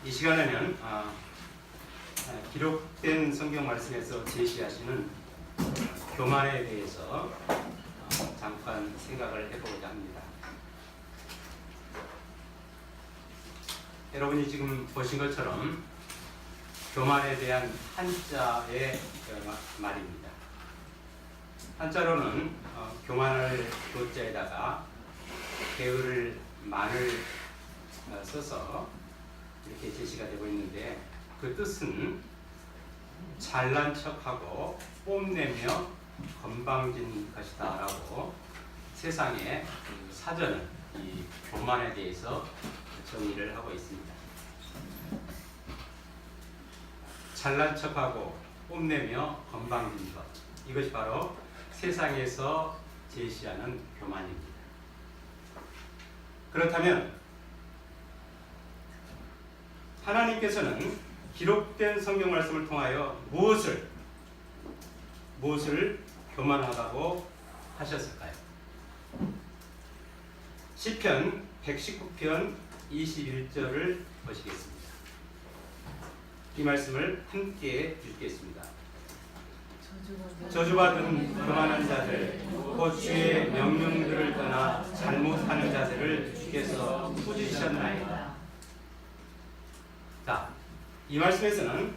이 시간에는 기록된 성경 말씀에서 제시하시는 교만에 대해서 잠깐 생각을 해보고자 합니다. 여러분이 지금 보신 것처럼 교만에 대한 한자의 말입니다. 한자로는 교만을 교자에다가 게으를 만을 써서 이렇게 제시가 되고 있는데, 그 뜻은 잘난 척하고 뽐내며 건방진 것이다 라고 세상의 사전은 이 교만에 대해서 정의를 하고 있습니다. 잘난 척하고 뽐내며 건방진 것, 이것이 바로 세상에서 제시하는 교만입니다. 그렇다면 하나님께서는 기록된 성경 말씀을 통하여 무엇을 교만하다고 하셨을까요? 시편 119편 21절을 보시겠습니다. 이 말씀을 함께 읽겠습니다. 저주받은 교만한 자들, 곧 주의 명령들을 떠나 잘못하는 자들을 주께서 꾸짖으셨나이다. 자, 이 말씀에서는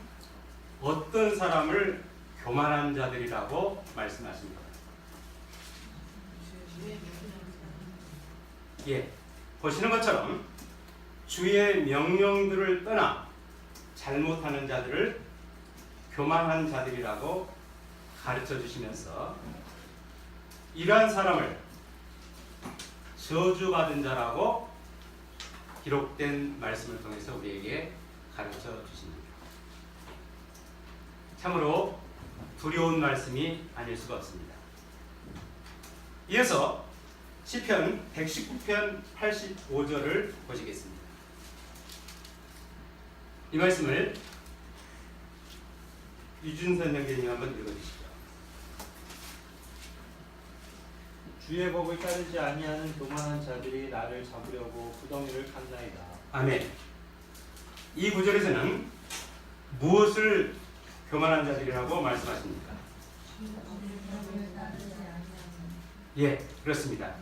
어떤 사람을 교만한 자들이라고 말씀하십니까? 보시는 것처럼 주의 명령들을 떠나 잘못하는 자들을 교만한 자들이라고 가르쳐 주시면서 이러한 사람을 저주받은 자라고 기록된 말씀을 통해서 우리에게 가르쳐 주십니다. 참으로 두려운 말씀이 아닐 수가 없습니다. 이어서 시편 119편 85절을 보시겠습니다. 이 말씀을 유준선 형제님 한번 읽어주시죠. 주의 법을 따르지 아니하는 교만한 자들이 나를 잡으려고 구덩이를 팠나이다. 아멘. 이 구절에서는 무엇을 교만한 자들이라고 말씀하십니까? 그렇습니다.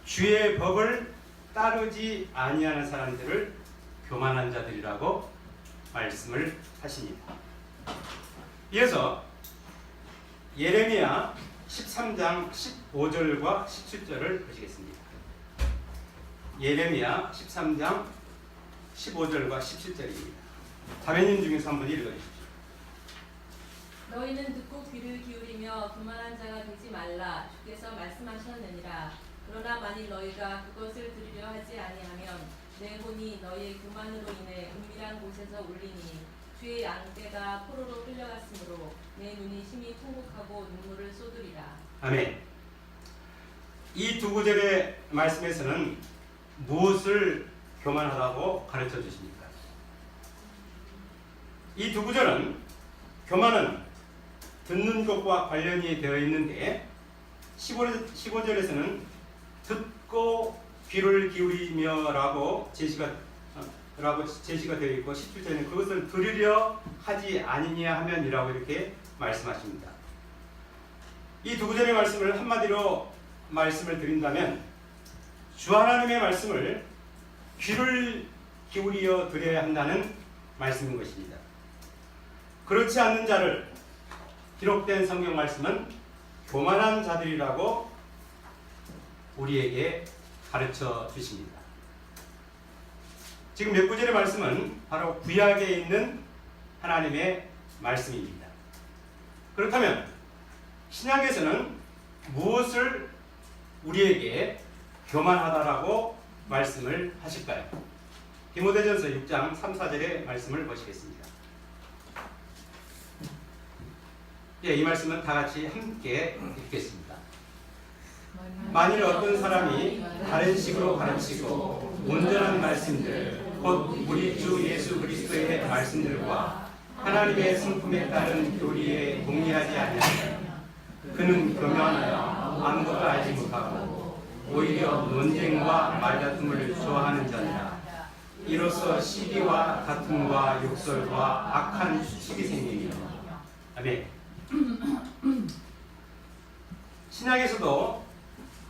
주의 법을 따르지 아니하는 사람들을 교만한 자들이라고 말씀을 하십니다. 이어서 예레미야 13장 15절과 17절을 보시겠습니다. 예레미야 13장 15절과 17절입니다. 자매님 중에서 한번 읽어주십시오. 너희는 듣고 귀를 기울이며 교만한 자가 되지 말라. 주께서 말씀하셨느니라. 그러나 만일 너희가 그것을 들으려 하지 아니하면 내 혼이 너희의 교만으로 인해 은밀한 곳에서 울리니 주의 양떼가 포로로 끌려갔으므로 내 눈이 심히 통곡하고 눈물을 쏟으리라. 아멘. 이 두 구절의 말씀에서는 무엇을 교만하다고 가르쳐 주십니까? 이 두 구절은 교만은 듣는 것과 관련이 되어 있는데 15절에서는 듣고 귀를 기울이며 라고 제시가 되어 있고 17절에는 그것을 들으려 하지 아니냐 하면이라고 이렇게 말씀하십니다. 이 두 구절의 말씀을 한마디로 말씀을 드린다면 주 하나님의 말씀을 귀를 기울여 드려야 한다는 말씀인 것입니다. 그렇지 않는 자를 기록된 성경 말씀은 교만한 자들이라고 우리에게 가르쳐 주십니다. 지금 몇 구절의 말씀은 바로 구약에 있는 하나님의 말씀입니다. 그렇다면 신약에서는 무엇을 우리에게 교만하다라고 말씀을 하실까요? 디모데전서 6장 3, 4절의 말씀을 보시겠습니다. 이 말씀은 다 같이 함께 읽겠습니다. 만일 어떤 사람이 다른 식으로 가르치고 온전한 말씀들, 곧 우리 주 예수 그리스도의 말씀들과 하나님의 성품에 따른 교리에 동의하지 아니하면 그는 교만하여 아무것도 알지 못하고 오히려 논쟁과 말다툼을 좋아하는 자니라. 이로써 시기와 다툼과 욕설과 악한 수치가 생기며. 아멘. 신약에서도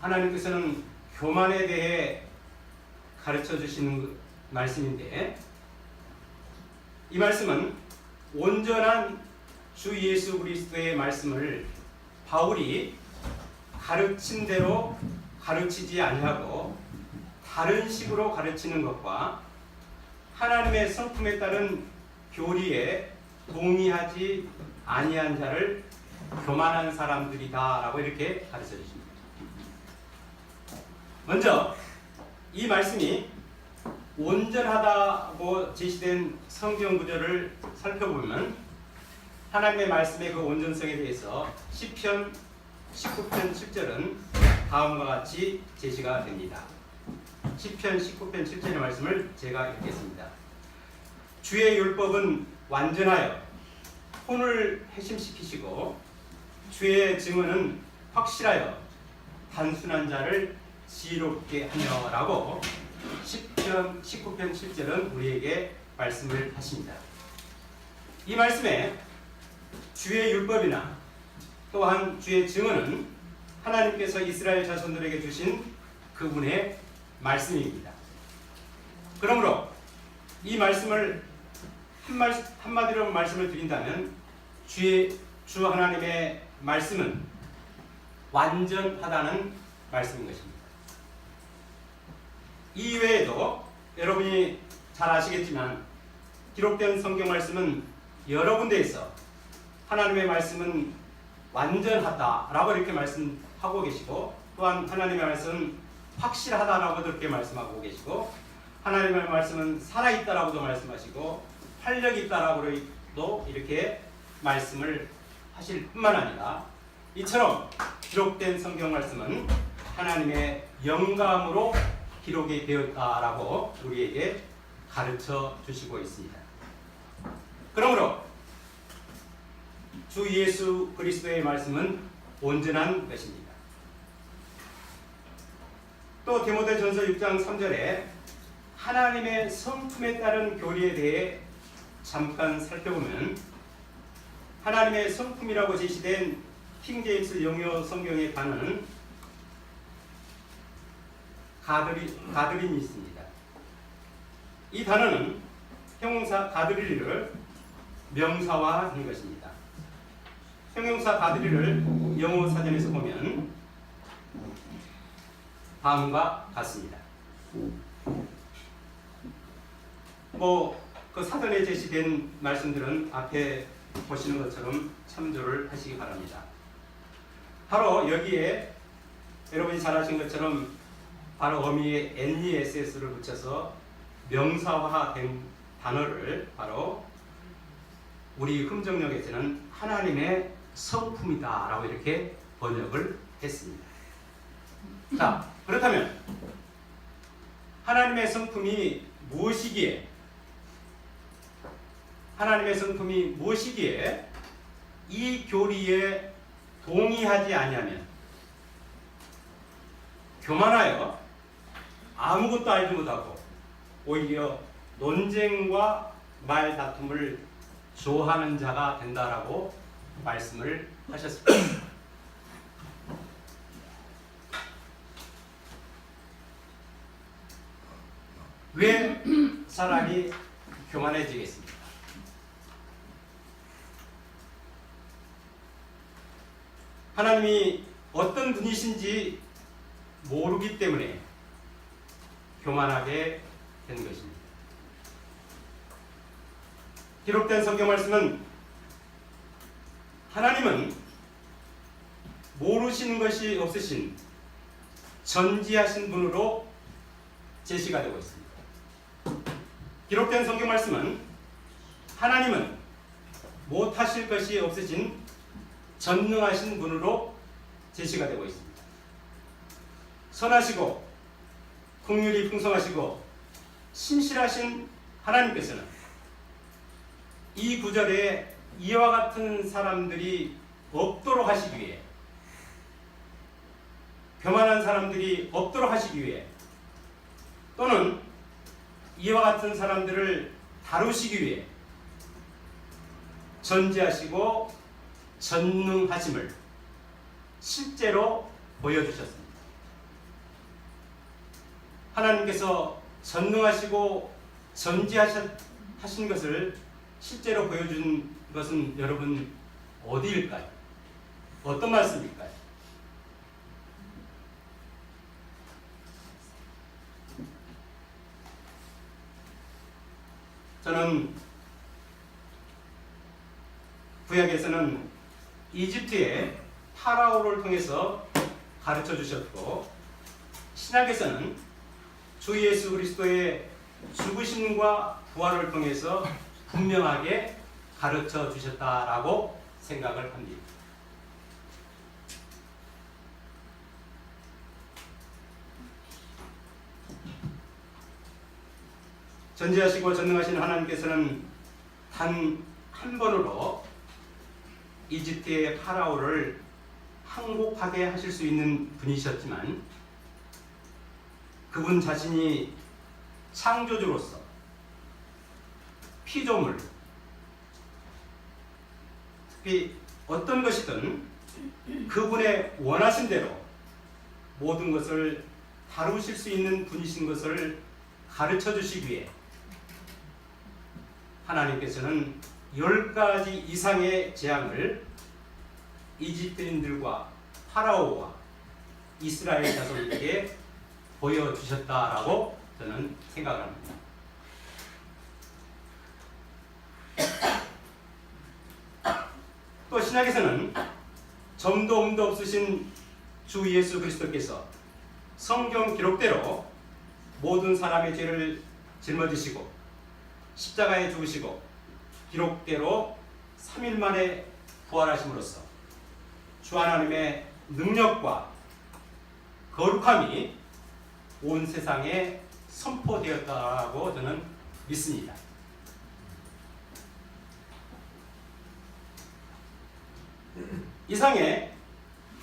하나님께서는 교만에 대해 가르쳐 주시는 말씀인데, 이 말씀은 온전한 주 예수 그리스도의 말씀을 바울이 가르친 대로 가르치지 아니하고 다른 식으로 가르치는 것과 하나님의 성품에 따른 교리에 동의하지 아니한 자를 교만한 사람들이다라고 이렇게 가르쳐 주십니다. 먼저 이 말씀이 온전하다고 제시된 성경 구절을 살펴보면 하나님의 말씀의 그 온전성에 대해서 시편 19편 7절은 다음과 같이 제시가 됩니다. 시편 19편 7절의 말씀을 제가 읽겠습니다. 주의 율법은 완전하여 혼을 회심시키시고 주의 증언은 확실하여 단순한 자를 지혜롭게 하며라고 시편 19편 7절은 우리에게 말씀을 하십니다. 이 말씀에 주의 율법이나 또한 주의 증언은 하나님께서 이스라엘 자손들에게 주신 그분의 말씀입니다. 그러므로 이 말씀을 한마디로 말씀을 드린다면 주 하나님의 말씀은 완전하다는 말씀인 것입니다. 이외에도 여러분이 잘 아시겠지만 기록된 성경 말씀은 여러 군데에서 하나님의 말씀은 완전하다라고 이렇게 말씀하고 계시고, 또한 하나님의 말씀은 확실하다라고 그렇게 말씀하고 계시고, 하나님의 말씀은 살아있다라고도 말씀하시고 활력이 있다라고도 이렇게 말씀을 하실 뿐만 아니라, 이처럼 기록된 성경 말씀은 하나님의 영감으로 기록이 되었다라고 우리에게 가르쳐 주시고 있습니다. 그러므로 주 예수 그리스도의 말씀은 온전한 것입니다. 또 디모데전서 6장 3절에 하나님의 성품에 따른 교리에 대해 잠깐 살펴보면, 하나님의 성품이라고 제시된 킹제임스 영어 성경의 단어는 가드린이 있습니다. 이 단어는 형용사 가드리를 명사화한 것입니다. 형용사 가드리를 영어 사전에서 보면 다음과 같습니다. 그 사전에 제시된 말씀들은 앞에 보시는 것처럼 참조를 하시기 바랍니다. 바로 여기에 여러분이 잘 아신 것처럼 바로 어미에 NESS를 붙여서 명사화된 단어를 바로 우리 흠정역에서는 하나님의 성품이다 라고 이렇게 번역을 했습니다. 자, 그렇다면 하나님의 성품이 무엇이기에, 이 교리에 동의하지 아니하면 교만하여 아무것도 알지 못하고 오히려 논쟁과 말다툼을 좋아하는 자가 된다라고 말씀을 하셨습니다. 왜 사람이 교만해지겠습니까? 하나님이 어떤 분이신지 모르기 때문에 교만하게 된 것입니다. 기록된 성경 말씀은 하나님은 모르시는 것이 없으신 전지하신 분으로 제시가 되고 있습니다. 기록된 성경 말씀은 하나님은 못하실 것이 없으신 전능하신 분으로 제시가 되고 있습니다. 선하시고 긍휼이 풍성하시고 신실하신 하나님께서는 이 구절에 이와 같은 사람들이 없도록 하시기 위해, 교만한 사람들이 없도록 하시기 위해, 또는 이와 같은 사람들을 다루시기 위해 전지하시고 전능하심을 실제로 보여주셨습니다. 하나님께서 전능하시고 전지하신 것을 실제로 보여준 것은 여러분 어디일까요? 어떤 말씀일까요? 저는 구약에서는 이집트의 파라오를 통해서 가르쳐 주셨고, 신약에서는 주 예수 그리스도의 죽으심과 부활을 통해서 분명하게 가르쳐 주셨다라고 생각을 합니다. 전지하시고 전능하신 하나님께서는 단 한 번으로 이집트의 파라오를 항복하게 하실 수 있는 분이셨지만, 그분 자신이 창조주로서 피조물, 특히 어떤 것이든 그분의 원하신 대로 모든 것을 다루실 수 있는 분이신 것을 가르쳐 주시기 위해 하나님께서는 10가지 이상의 재앙을 이집트인들과 파라오와 이스라엘 자손에게 보여주셨다라고 저는 생각합니다. 또 신약에서는 점도 음도 없으신 주 예수 그리스도께서 성경 기록대로 모든 사람의 죄를 짊어지시고 십자가에 죽으시고 기록대로 3일 만에 부활하심으로써 주 하나님의 능력과 거룩함이 온 세상에 선포되었다고 저는 믿습니다. 이상의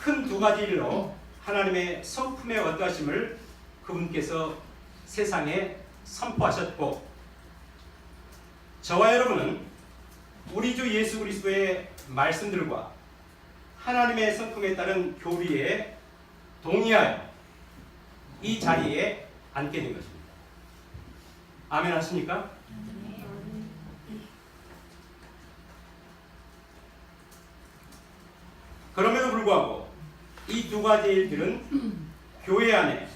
큰 두 가지 일로 하나님의 성품의 어떠하심을 그분께서 세상에 선포하셨고, 저와 여러분은 우리 주 예수 그리스도의 말씀들과 하나님의 성품에 따른 교리에 동의하여 이 자리에 앉게 된 것입니다. 아멘 하십니까? 그럼에도 불구하고 이 두 가지 일들은 교회 안에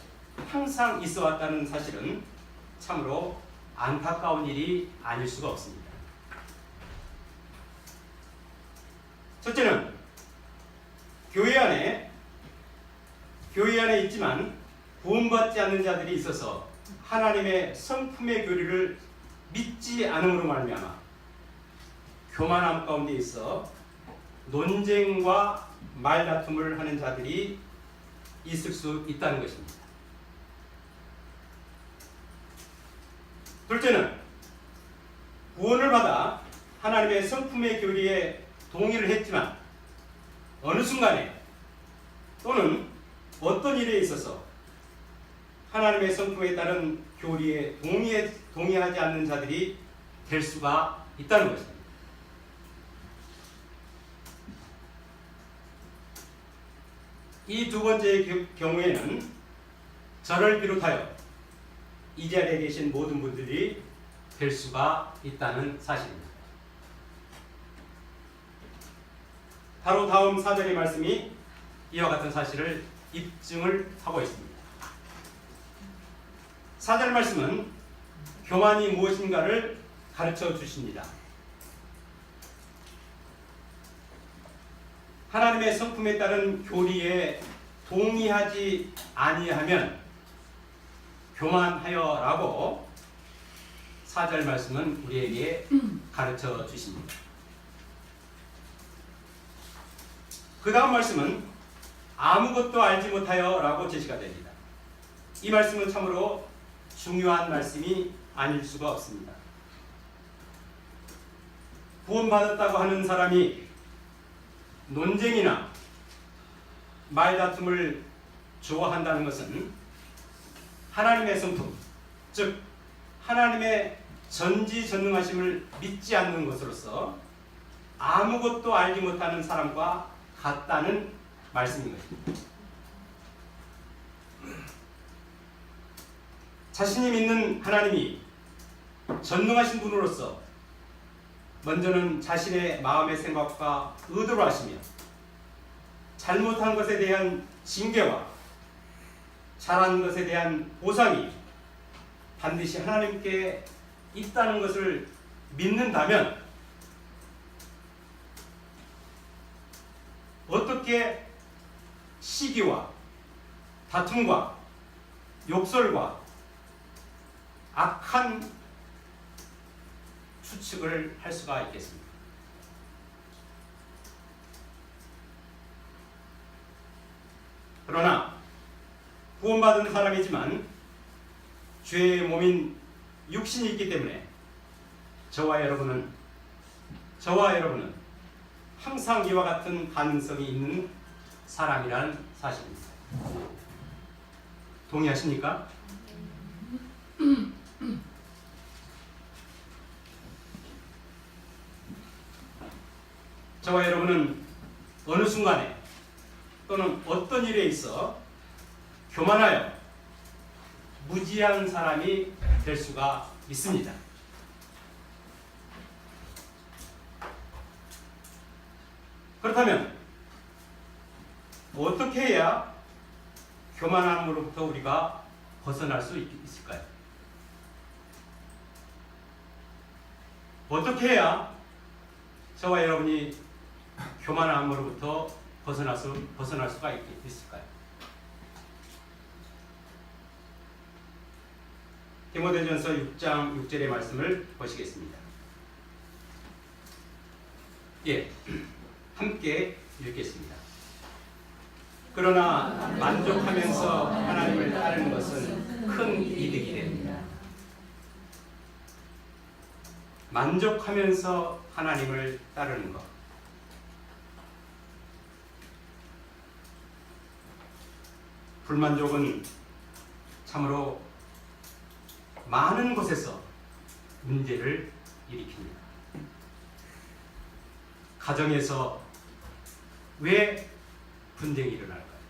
항상 있어 왔다는 사실은 참으로 안타까운 일이 아닐 수가 없습니다. 첫째는 교회 안에 있지만 구원받지 않는 자들이 있어서 하나님의 성품의 교리를 믿지 않음으로 말미암아 교만함 가운데 있어 논쟁과 말다툼을 하는 자들이 있을 수 있다는 것입니다. 둘째는 구원을 받아 하나님의 성품의 교리에 동의를 했지만 어느 순간에 또는 어떤 일에 있어서 하나님의 성품에 따른 교리에 동의하지 않는 자들이 될 수가 있다는 것입니다. 이 두 번째 경우에는 저를 비롯하여 이 자리에 계신 모든 분들이 될 수가 있다는 사실입니다. 바로 다음 4절의 말씀이 이와 같은 사실을 입증을 하고 있습니다. 4절 말씀은 교만이 무엇인가를 가르쳐 주십니다. 하나님의 성품에 따른 교리에 동의하지 아니하면 교만하여라고 4절 말씀은 우리에게 가르쳐 주십니다. 그 다음 말씀은 아무것도 알지 못하여라고 제시가 됩니다. 이 말씀은 참으로 중요한 말씀이 아닐 수가 없습니다. 구원받았다고 하는 사람이 논쟁이나 말다툼을 좋아한다는 것은 하나님의 성품, 즉 하나님의 전지전능하심을 믿지 않는 것으로서 아무것도 알지 못하는 사람과 같다는 말씀인 것입니다. 자신이 믿는 하나님이 전능하신 분으로서 먼저는 자신의 마음의 생각과 의도를 아시며 잘못한 것에 대한 징계와 잘한 것에 대한 보상이 반드시 하나님께 있다는 것을 믿는다면 어떻게 시기와 다툼과 욕설과 악한 추측을 할 수가 있겠습니다. 그러나 구원받은 사람이지만 죄의 몸인 육신이 있기 때문에 저와 여러분은 항상 이와 같은 가능성이 있는 사람이라는 사실입니다. 동의하십니까? 저와 여러분은 어느 순간에 또는 어떤 일에 있어 교만하여 무지한 사람이 될 수가 있습니다. 그렇다면 어떻게 해야 교만함으로부터 우리가 벗어날 수 있을까요? 어떻게 해야 저와 여러분이 교만함으로부터 벗어날 수가 있을까요? 디모데전서 6장 6절의 말씀을 보시겠습니다. 예, 함께 읽겠습니다. 그러나 만족하면서 하나님을 따르는 것은 큰 이득이 됩니다. 만족하면서 하나님을 따르는 것. 불만족은 참으로 많은 곳에서 문제를 일으킵니다. 가정에서 왜 분쟁이 일어날까요?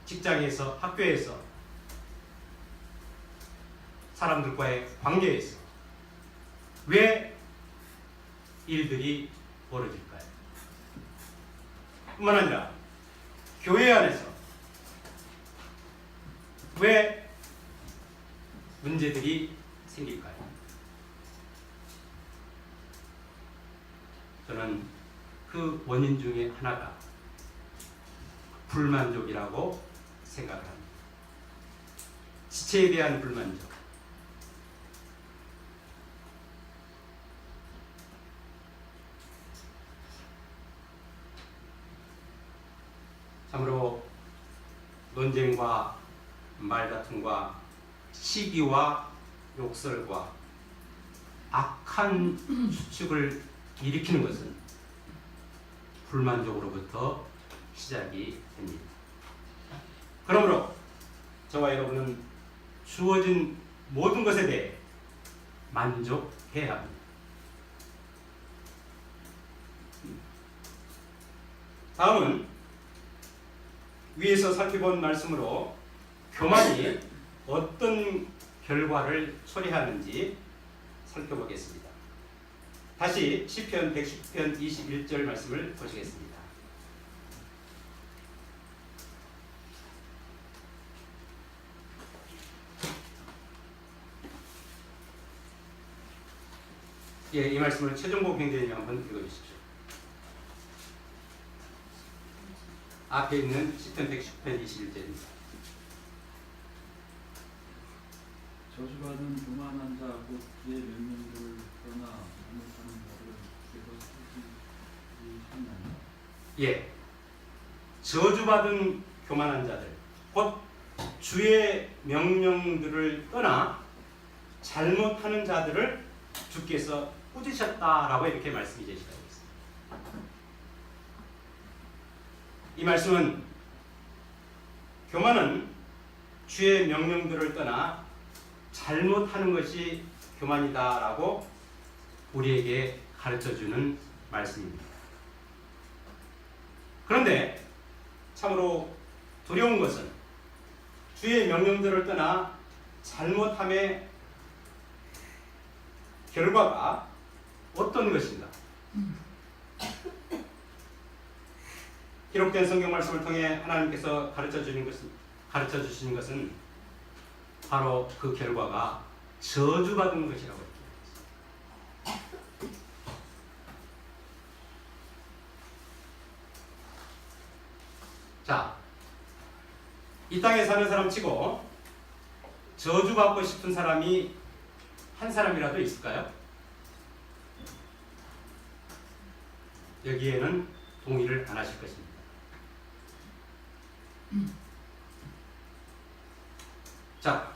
직장에서, 학교에서, 사람들과의 관계에서 왜 일들이 벌어질까요? 뿐만 아니라 교회 안에서 왜 문제들이 생길까요? 저는 그 원인 중에 하나가 불만족이라고 생각을 합니다. 지체에 대한 불만족. 참으로 논쟁과 말다툼과 시기와 욕설과 악한 추측을 일으키는 것은 불만족으로부터 시작이 됩니다. 그러므로 저와 여러분은 주어진 모든 것에 대해 만족해야 합니다. 다음은 위에서 살펴본 말씀으로 교만이 어떤 결과를 초래하는지 살펴보겠습니다. 다시 시편 110편 21절 말씀을 보시겠습니다. 예, 이 말씀을 최종복 행전님 한번 읽어주십시오. 앞에 있는 시편 110편 21절입니다. 저주받은 교만한 자 곧 그의 명령들을 떠나 잘못하는 자를 주께서 찾으셨나요? 예, 저주받은 교만한 자들 곧 주의 명령들을 떠나 잘못하는 자들을 주께서 꾸짖으셨다라고 이렇게 말씀이 제시되고 있습니다. 이 말씀은 교만은 주의 명령들을 떠나 잘못하는 것이 교만이다라고 우리에게 가르쳐주는 말씀입니다. 그런데 참으로 두려운 것은 주의 명령들을 떠나 잘못함의 결과가 어떤 것인가? 기록된 성경 말씀을 통해 하나님께서 가르쳐 주시는 것은 바로 그 결과가 저주받은 것이라고 합니다. 자, 이 땅에 사는 사람 치고 저주받고 싶은 사람이 한 사람이라도 있을까요? 여기에는 동의를 안 하실 것입니다. 자,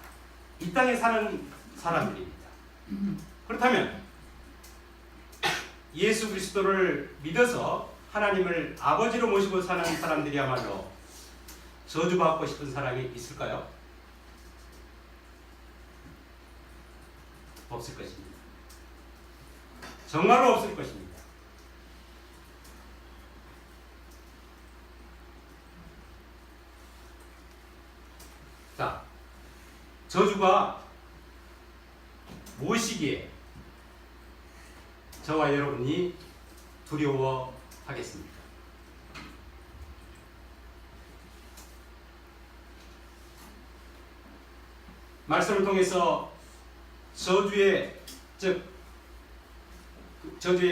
이 땅에 사는 사람들입니다. 그렇다면 예수 그리스도를 믿어서 하나님을 아버지로 모시고 사는 사람들이야말로 저주받고 싶은 사람이 있을까요? 없을 것입니다. 정말로 없을 것입니다. 자, 저주가 무엇이기에 저와 여러분이 두려워하겠습니까? 말씀을 통해서 저주의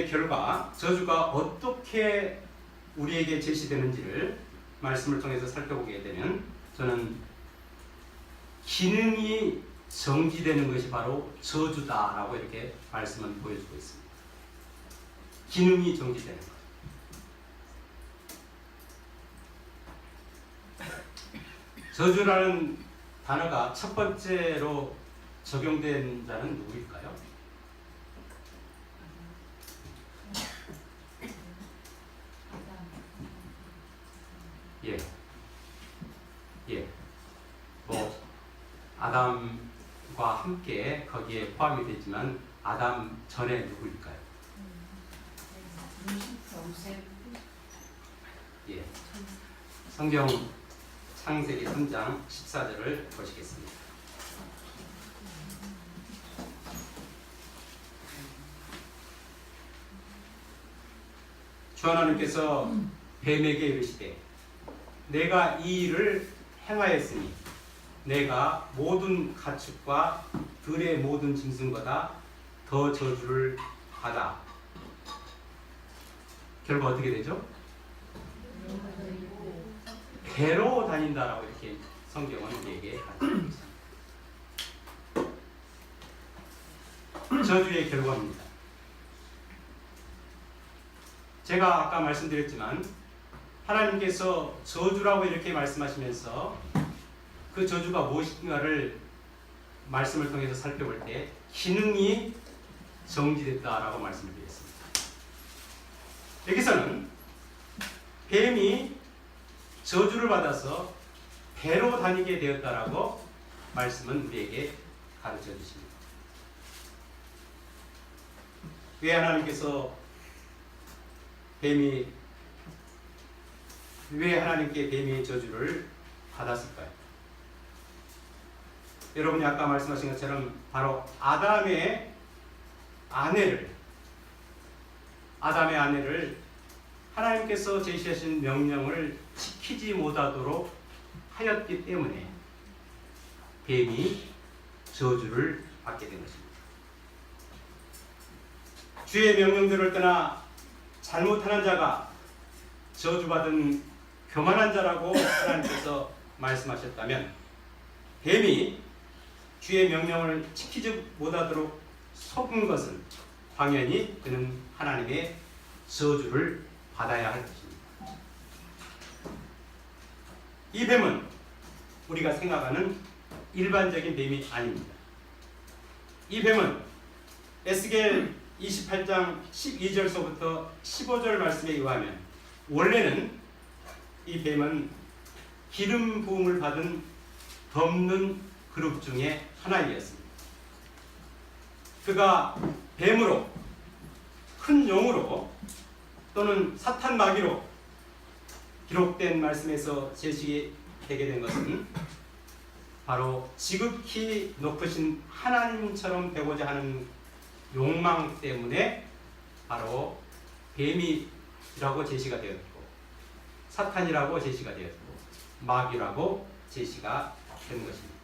결과, 저주가 어떻게 우리에게 제시되는지를 말씀을 통해서 살펴보게 되면 저는 기능이 정지되는 것이 바로 저주다라고 이렇게 말씀은 보여주고 있습니다. 기능이 정지되는 것. 저주라는 단어가 첫 번째로 적용된 자는 누구일까요? 아담과 함께 거기에 포함이 되지만 아담 전에 누구일까요? 성경 창세기 3장 14절을 보시겠습니다. 주 하나님께서 뱀에게 이르시되 내가 이 일을 행하였으니 내가 모든 가축과 들의 모든 짐승보다 더 저주를 받아. 결과 어떻게 되죠? 배로 다닌다라고 이렇게 성경은 우리에게 가르치고 있습니다. 저주의 결과입니다. 제가 아까 말씀드렸지만 하나님께서 저주라고 이렇게 말씀하시면서 그 저주가 무엇인가를 말씀을 통해서 살펴볼 때 기능이 정지됐다라고 말씀을 드렸습니다. 여기서는 뱀이 저주를 받아서 배로 다니게 되었다라고 말씀은 우리에게 가르쳐 주십니다. 왜 하나님께서 왜 하나님께 뱀이 저주를 받았을까요? 여러분이 아까 말씀하신 것처럼 바로 아담의 아내를 하나님께서 제시하신 명령을 지키지 못하도록 하였기 때문에 뱀이 저주를 받게 된 것입니다. 주의 명령들을 떠나 잘못하는 자가 저주받은 교만한 자라고 하나님께서 말씀하셨다면 뱀이 주의 명령을 지키지 못하도록 속은 것은 당연히 그는 하나님의 저주를 받아야 할 것입니다. 이 뱀은 우리가 생각하는 일반적인 뱀이 아닙니다. 이 뱀은 에스겔 28장 12절서부터 15절 말씀에 의하면 원래는 이 뱀은 기름 부음을 받은 덮는 그룹 중에 하나이었습니다. 그가 뱀으로, 큰 용으로 또는 사탄 마귀로 기록된 말씀에서 제시되게 된 것은 바로 지극히 높으신 하나님처럼 되고자 하는 욕망 때문에 바로 뱀이라고 제시가 되었고 사탄이라고 제시가 되었고 마귀라고 제시가 된 것입니다.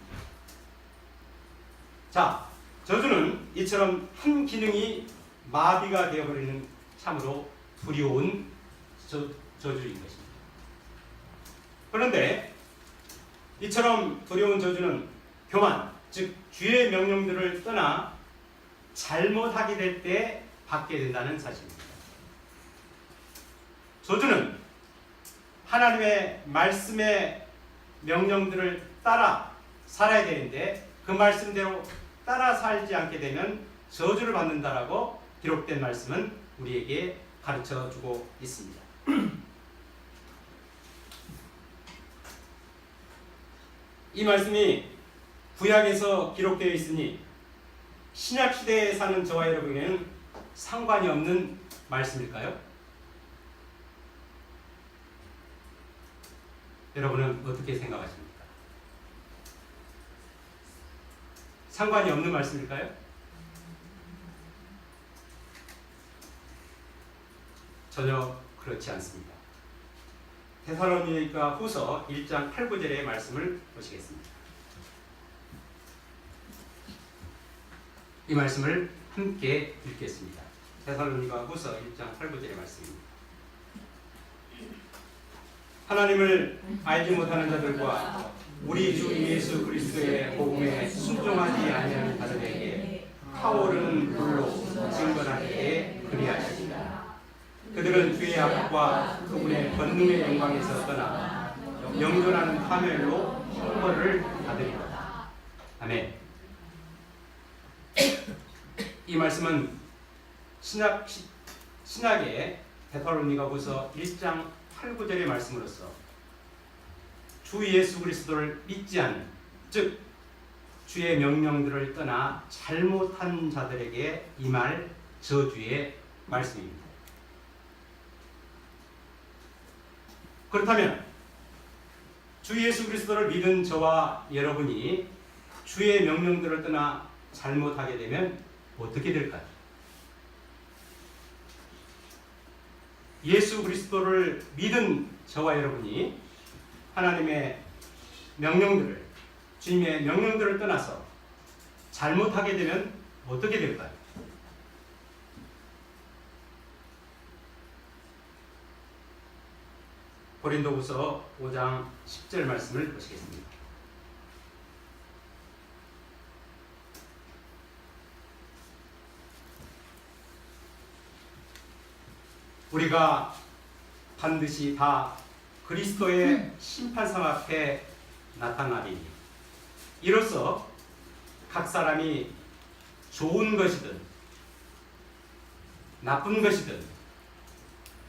자, 저주는 이처럼 한 기능이 마비가 되어버리는 참으로 두려운 저주인 것입니다. 그런데 이처럼 두려운 저주는 교만, 즉 주의 명령들을 떠나 잘못하게 될 때 받게 된다는 사실입니다. 저주는 하나님의 말씀의 명령들을 따라 살아야 되는데 그 말씀대로 따라 살지 않게 되면 저주를 받는다라고 기록된 말씀은 우리에게 가르쳐 주고 있습니다. 이 말씀이 구약에서 기록되어 있으니 신약 시대에 사는 저와 여러분에게는 상관이 없는 말씀일까요? 여러분은 어떻게 생각하십니까? 상관이 없는 말씀일까요? 전혀 그렇지 않습니다. 데살로니가 후서 1장 8, 9절의 말씀을 보시겠습니다. 이 말씀을 함께 읽겠습니다. 데살로니가 후서 1장 8, 9절의 말씀입니다. 하나님을 알지 못하는 자들과 우리 주 예수 그리스도의 복음에 순종하지 아니하는 자들에게 타오르는 불로 증거할 때에 그리하시리라. 그들은 주의 앞과 그분의 권능의 영광에서 떠나 영존하는 파멸로 형벌을 받으리라. 아멘. 이 말씀은 신약의 데살로니가후서 1장 8, 9절의 말씀으로서 주 예수 그리스도를 믿지 않는, 즉 주의 명령들을 떠나 잘못한 자들에게 임할 저주의 말씀입니다. 그렇다면 주 예수 그리스도를 믿은 저와 여러분이 주의 명령들을 떠나 잘못하게 되면 어떻게 될까요? 예수 그리스도를 믿은 저와 여러분이 하나님의 명령들을, 주님의 명령들을 떠나서 잘못하게 되면 어떻게 될까요? 고린도후서 5장 10절 말씀을 보시겠습니다. 우리가 반드시 다 그리스도의 심판상 앞에 나타나리니 이로써 각 사람이 좋은 것이든 나쁜 것이든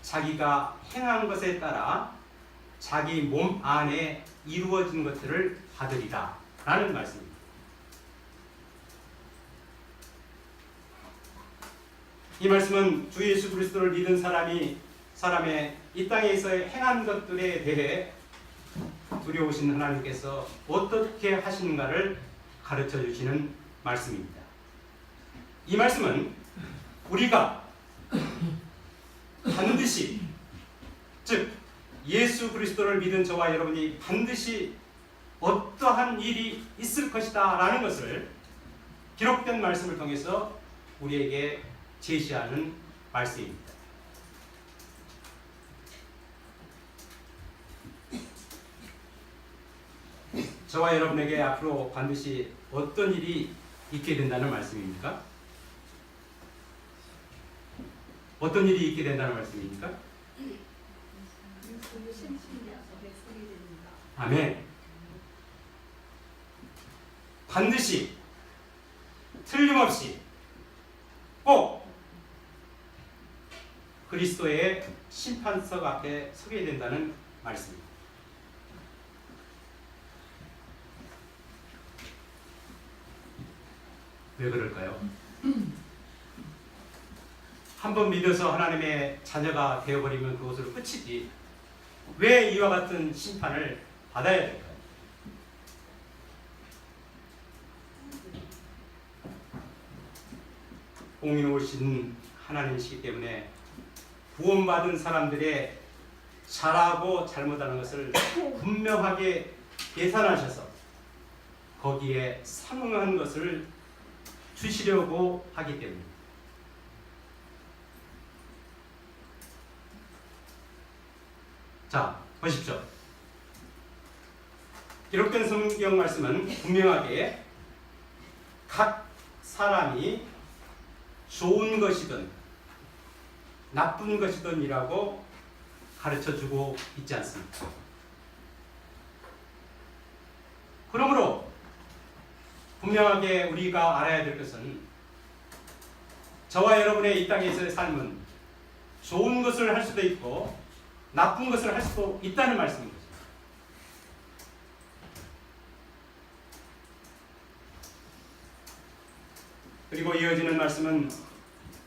자기가 행한 것에 따라 자기 몸 안에 이루어진 것들을 받으리라 라는 말씀입니다. 이 말씀은 주 예수 그리스도를 믿은 사람의 이 땅에서의 행한 것들에 대해 두려우신 하나님께서 어떻게 하시는가를 가르쳐 주시는 말씀입니다. 이 말씀은 우리가 반드시, 즉 예수 그리스도를 믿은 저와 여러분이 반드시 어떠한 일이 있을 것이다 라는 것을 기록된 말씀을 통해서 우리에게 제시하는 말씀입니다. 저와 여러분에게 앞으로 반드시 어떤 일이 있게 된다는 말씀입니까? 어떤 일이 있게 된다는 말씀입니까? 아멘. 반드시 틀림없이 꼭 그리스도의 심판석 앞에 서게 된다는 말씀입니다. 왜 그럴까요? 한번 믿어서 하나님의 자녀가 되어버리면 그것으로 끝이지 왜 이와 같은 심판을 받아야 될까요? 공의로우신 하나님이시기 때문에 구원받은 사람들의 잘하고 잘못하는 것을 분명하게 계산하셔서 거기에 상응한 것을 주시려고 하기 때문입니다. 자, 보십시오. 기록된 성경 말씀은 분명하게 각 사람이 좋은 것이든 나쁜 것이든 이라고 가르쳐주고 있지 않습니까? 그러므로 분명하게 우리가 알아야 될 것은 저와 여러분의 이 땅에서의 삶은 좋은 것을 할 수도 있고 나쁜 것을 할 수도 있다는 말씀입니다. 그리고 이어지는 말씀은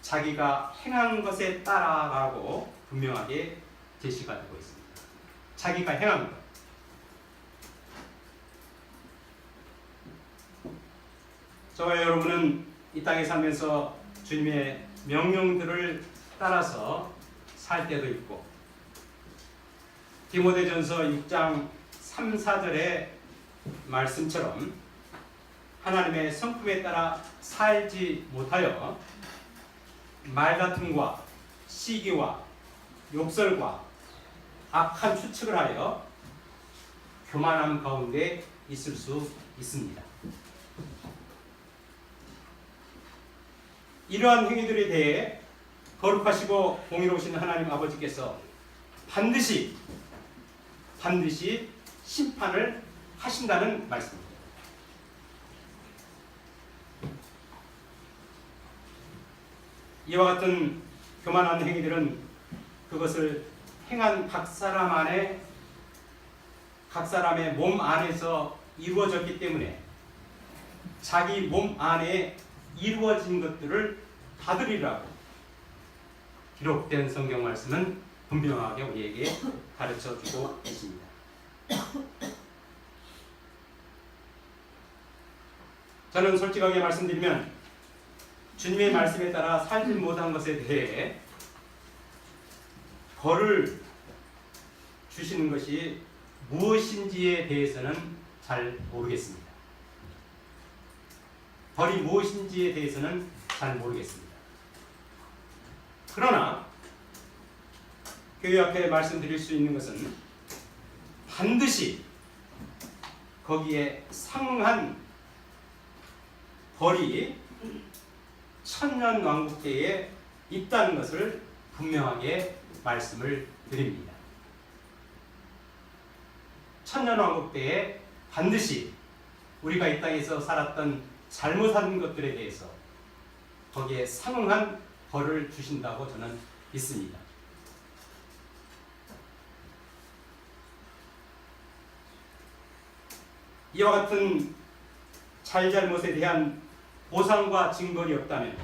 자기가 행한 것에 따라라고 분명하게 제시가 되고 있습니다. 자기가 행한 것. 저와 여러분은 이 땅에 살면서 주님의 명령들을 따라서 살 때도 있고 디모데전서 6장 3, 4절의 말씀처럼 하나님의 성품에 따라 살지 못하여 말다툼과 시기와 욕설과 악한 추측을 하여 교만함 가운데 있을 수 있습니다. 이러한 행위들에 대해 거룩하시고 공의로우신 하나님 아버지께서 반드시 심판을 하신다는 말씀입니다. 이와 같은 교만한 행위들은 그것을 행한 각 사람의 몸 안에서 이루어졌기 때문에 자기 몸 안에 이루어진 것들을 받으리라고 기록된 성경 말씀은 분명하게 우리에게 가르쳐주고 있습니다. 저는 솔직하게 말씀드리면 주님의 말씀에 따라 살지 못한 것에 대해 벌을 주시는 것이 무엇인지에 대해서는 잘 모르겠습니다. 벌이 무엇인지에 대해서는 잘 모르겠습니다. 그러나 교회 앞에 말씀드릴 수 있는 것은 반드시 거기에 상응한 벌이 천년왕국 때에 있다는 것을 분명하게 말씀을 드립니다. 천년왕국 때에 반드시 우리가 이 땅에서 살았던 잘못한 것들에 대해서 거기에 상응한 벌을 주신다고 저는 믿습니다. 이와 같은 잘잘못에 대한 보상과 징벌이 없다면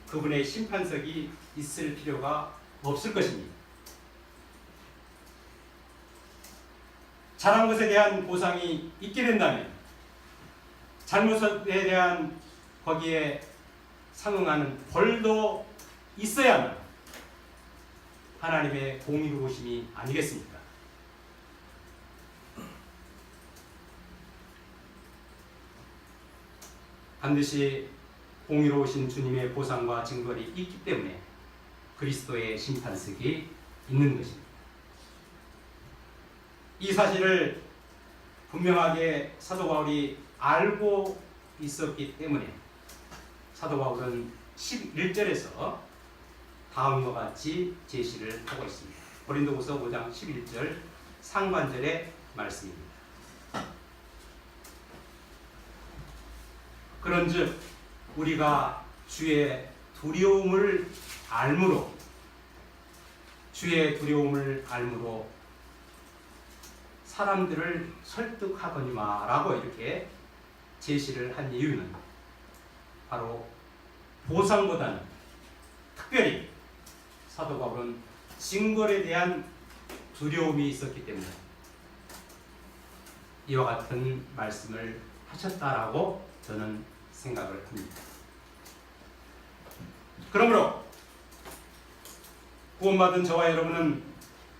그분의 심판석이 있을 필요가 없을 것입니다. 잘한 것에 대한 보상이 있게 된다면 잘못에 대한 거기에 상응하는 벌도 있어야만 하나님의 공의로우심이 아니겠습니까? 반드시 공의로우신 주님의 보상과 징벌이 있기 때문에 그리스도의 심판석이 있는 것입니다. 이 사실을 분명하게 사도 바울이 알고 있었기 때문에 사도 바울은 11절에서 다음과 같이 제시를 하고 있습니다. 고린도후서 5장 11절 상반절의 말씀입니다. 그런즉 우리가 주의 두려움을 알므로 사람들을 설득하거니와 라고 이렇게 제시를 한 이유는 바로 보상보다는 특별히 사도 바울은 징벌에 대한 두려움이 있었기 때문에 이와 같은 말씀을 하셨다라고 저는 생각을 합니다. 그러므로 구원받은 저와 여러분은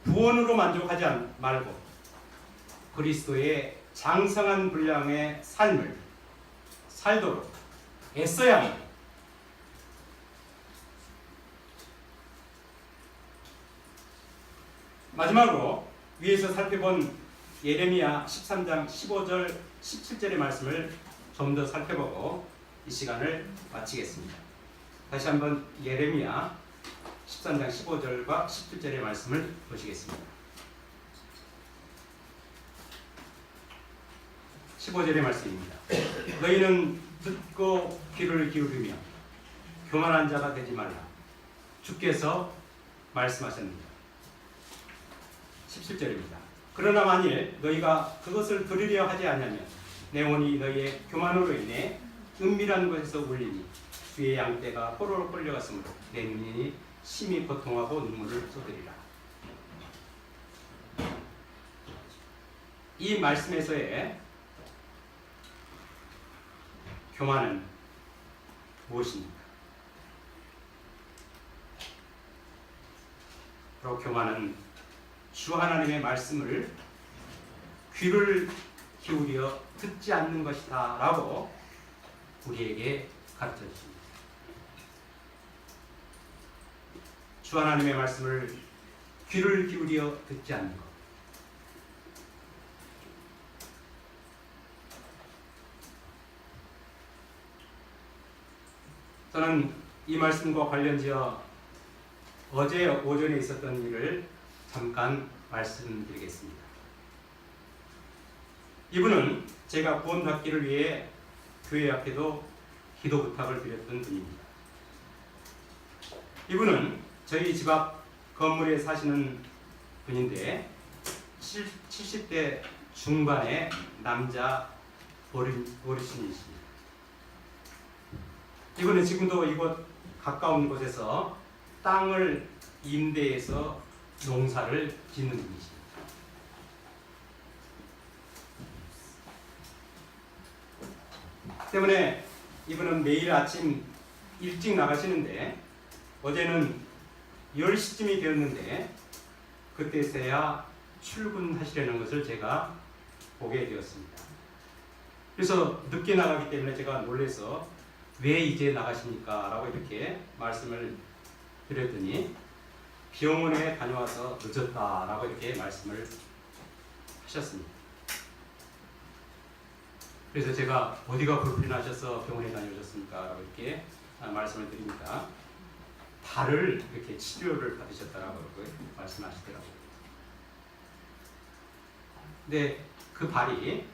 구원으로 만족하지 말고 그리스도의 장성한 분량의 삶을 살도록 애써야 합니다. 마지막으로 위에서 살펴본 예레미야 13장 15절 17절의 말씀을 좀 더 살펴보고 이 시간을 마치겠습니다. 다시 한번 예레미야 13장 15절과 17절의 말씀을 보시겠습니다. 15절의 말씀입니다. 너희는 듣고 귀를 기울이며 교만한 자가 되지 말라. 주께서 말씀하셨습니다. 17절입니다. 그러나 만일 너희가 그것을 들으려 하지 않으면 내 혼이 너희의 교만으로 인해 은밀한 곳에서 울리니 주의 양떼가 포로로 끌려갔으므로 내 눈이 심히 고통하고 눈물을 쏟으리라. 이 말씀에서의 교만은 무엇입니까? 바로 교만은 주 하나님의 말씀을 귀를 기울여 듣지 않는 것이다 라고 우리에게 가르쳐 주십니다. 주 하나님의 말씀을 귀를 기울여 듣지 않는 것. 저는 이 말씀과 관련지어 어제 오전에 있었던 일을 잠깐 말씀드리겠습니다. 이분은 제가 구원받기를 위해 교회 앞에도 기도 부탁을 드렸던 분입니다. 이분은 저희 집 앞 건물에 사시는 분인데 70대 중반의 남자 어르신이십니다. 이분은 지금도 이곳 가까운 곳에서 땅을 임대해서 농사를 짓는 분이십니다. 때문에 이분은 매일 아침 일찍 나가시는데 어제는 10시쯤이 되었는데 그때서야 출근하시려는 것을 제가 보게 되었습니다. 그래서 늦게 나가기 때문에 제가 놀라서 왜 이제 나가십니까? 라고 이렇게 말씀을 드렸더니 병원에 다녀와서 늦었다라고 이렇게 말씀을 하셨습니다. 그래서 제가 어디가 불편하셔서 병원에 다녀오셨습니까? 라고 이렇게 말씀을 드립니다. 발을 이렇게 치료를 받으셨다라고 말씀하시더라고요. 근데 그 발이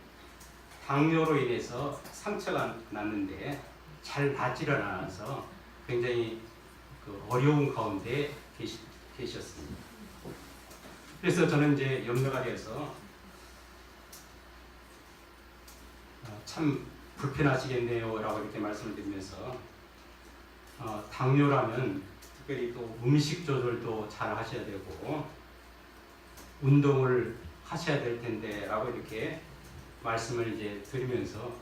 당뇨로 인해서 상처가 났는데 잘 낫지를 않아서 굉장히 어려운 가운데 계셨습니다. 그래서 저는 이제 염려가 되어서 참 불편하시겠네요 라고 이렇게 말씀을 드리면서 당뇨라면 특별히 또 음식 조절도 잘 하셔야 되고 운동을 하셔야 될 텐데 라고 이렇게 말씀을 이제 드리면서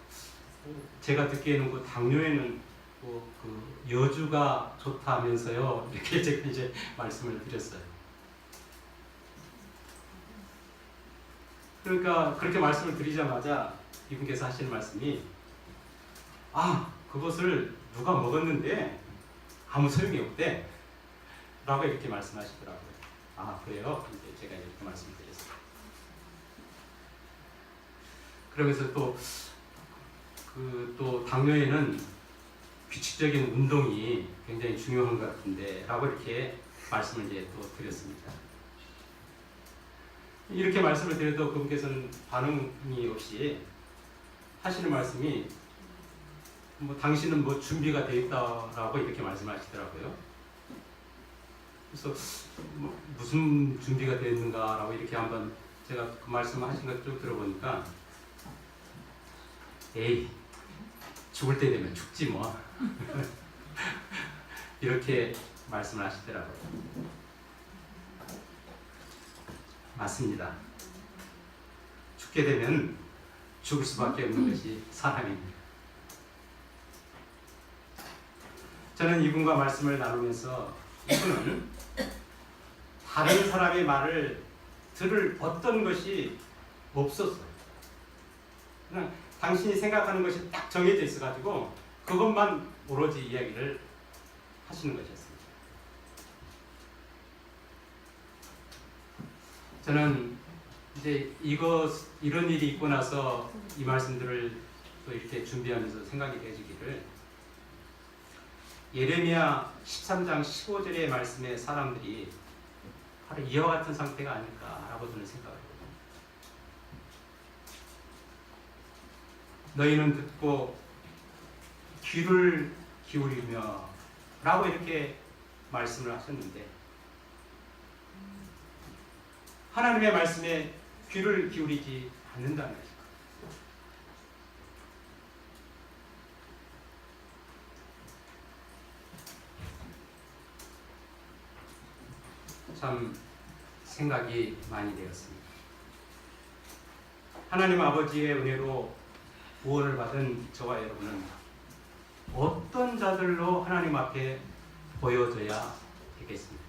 제가 듣기에는 그 당뇨에는 그 여주가 좋다면서요 이렇게 제가 이제 말씀을 드렸어요. 그러니까 그렇게 말씀을 드리자마자 이분께서 하시는 말씀이 그것을 누가 먹었는데 아무 소용이 없대 라고 이렇게 말씀하시더라고요. 그래요? 이제 제가 이렇게 말씀을 드렸어요. 그러면서 또 당뇨에는 규칙적인 운동이 굉장히 중요한 것 같은데 라고 이렇게 말씀을 이제 또 드렸습니다. 이렇게 말씀을 드려도 그분께서는 반응이 없이 하시는 말씀이 당신은 준비가 되어 있다라고 이렇게 말씀하시더라고요. 그래서 무슨 준비가 되어 있는가라고 이렇게 한번 제가 그 말씀을 하신 것 좀 들어보니까 죽을 때 되면 죽지 뭐. 이렇게 말씀을 하시더라고요. 맞습니다. 죽게 되면 죽을 수밖에 없는 것이 사람입니다. 저는 이분과 말씀을 나누면서 이분은 다른 사람의 말을 들을 어떤 것이 없었어요. 그냥 당신이 생각하는 것이 딱 정해져 있어가지고 그것만 오로지 이야기를 하시는 것이었습니다. 저는 이제 이런 일이 있고 나서 이 말씀들을 또 이렇게 준비하면서 생각이 되지기를, 예레미야 13장 15절의 말씀에 사람들이 바로 이와 같은 상태가 아닐까라고 저는 생각을 해요. 너희는 듣고 귀를 기울이며 라고 이렇게 말씀을 하셨는데, 하나님의 말씀에 귀를 기울이지 않는다는 것입니다. 참 생각이 많이 되었습니다. 하나님 아버지의 은혜로 구원을 받은 저와 여러분은 어떤 자들로 하나님 앞에 보여져야 되겠습니까?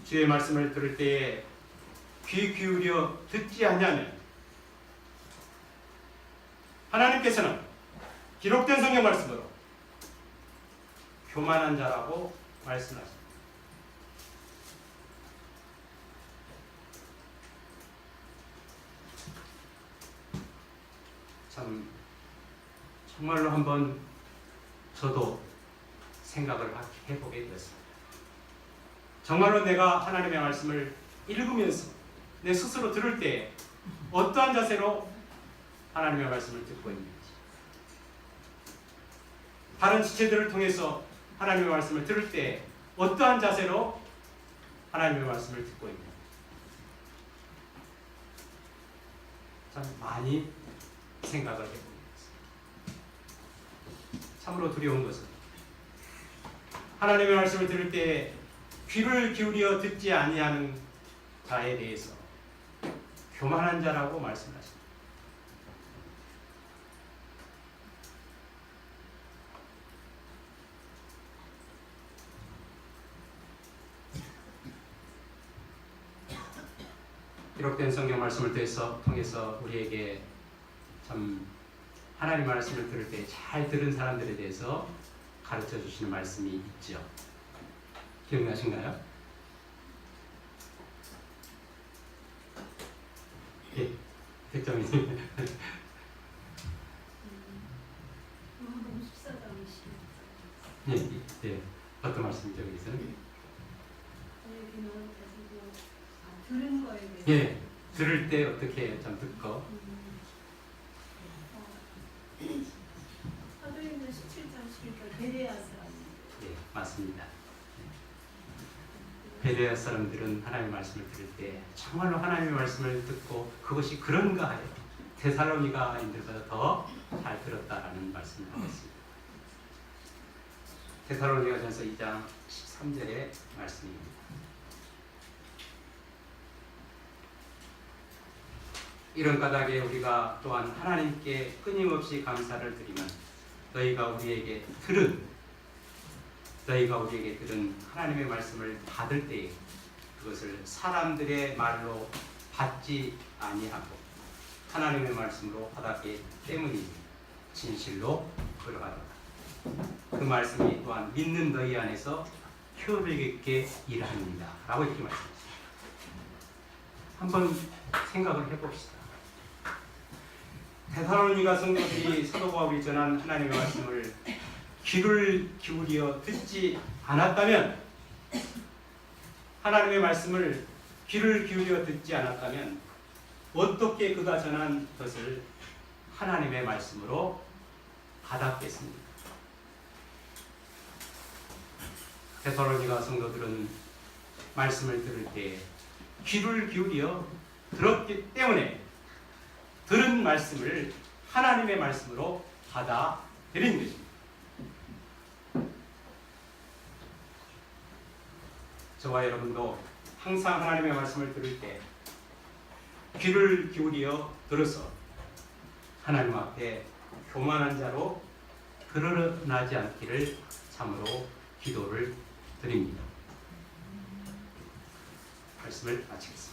주의 말씀을 들을 때에 귀 기울여 듣지 않냐면, 하나님께서는 기록된 성경 말씀으로 교만한 자라고 말씀하십니다. 참 정말로 한번 저도 생각을 해보게 되었습니다. 정말로 내가 하나님의 말씀을 읽으면서 내 스스로 들을 때 어떠한 자세로 하나님의 말씀을 듣고 있는지, 다른 지체들을 통해서 하나님의 말씀을 들을 때 어떠한 자세로 하나님의 말씀을 듣고 있는지, 참 많이 생각을 해보게 됐습니다. 참으로 두려운 것은 하나님의 말씀을 들을 때 귀를 기울여 듣지 아니하는 자에 대해서 교만한 자라고 말씀하십니다. 기록된 성경 말씀을 통해서 우리에게 참 하나님 말씀을 들을 때 잘 들은 사람들에 대해서 가르쳐 주시는 말씀이 있죠. 기억나신가요? 예, 백정희님. 너무 습사당이 예, 예, 어떤 말씀이죠, 여기서는? 여기는 가지고 들은 거에 대해서 예, 들을 때 어떻게 좀 듣고. 사도행전 17장 11절 베레아 사람. 예, 맞습니다. 베레아 사람들은 하나님의 말씀을 들을 때 정말로 하나님의 말씀을 듣고 그것이 그런가 하여 데살로니가인들보다 더 잘 들었다라는 말씀을 하고 있습니다. 데살로니가전서 2장 13절의 말씀입니다. 이런 까닭에 우리가 또한 하나님께 끊임없이 감사를 드리면 너희가 우리에게 들은 하나님의 말씀을 받을 때에 그것을 사람들의 말로 받지 아니하고 하나님의 말씀으로 받았기 때문이니 진실로 그러하도다. 그 말씀이 또한 믿는 너희 안에서 효력 있게 일합니다 라고 이렇게 말씀하십니다. 한번 생각을 해봅시다. 데살로니가 성도들이 사도 바울이 전한 하나님의 말씀을 귀를 기울여 듣지 않았다면, 하나님의 말씀을 귀를 기울여 듣지 않았다면 어떻게 그가 전한 것을 하나님의 말씀으로 받았겠습니까? 데살로니가 성도들은 말씀을 들을 때 귀를 기울여 들었기 때문에 들은 말씀을 하나님의 말씀으로 받아들인 것입니다. 저와 여러분도 항상 하나님의 말씀을 들을 때 귀를 기울여 들어서 하나님 앞에 교만한 자로 드러나지 않기를 참으로 기도를 드립니다. 말씀을 마치겠습니다.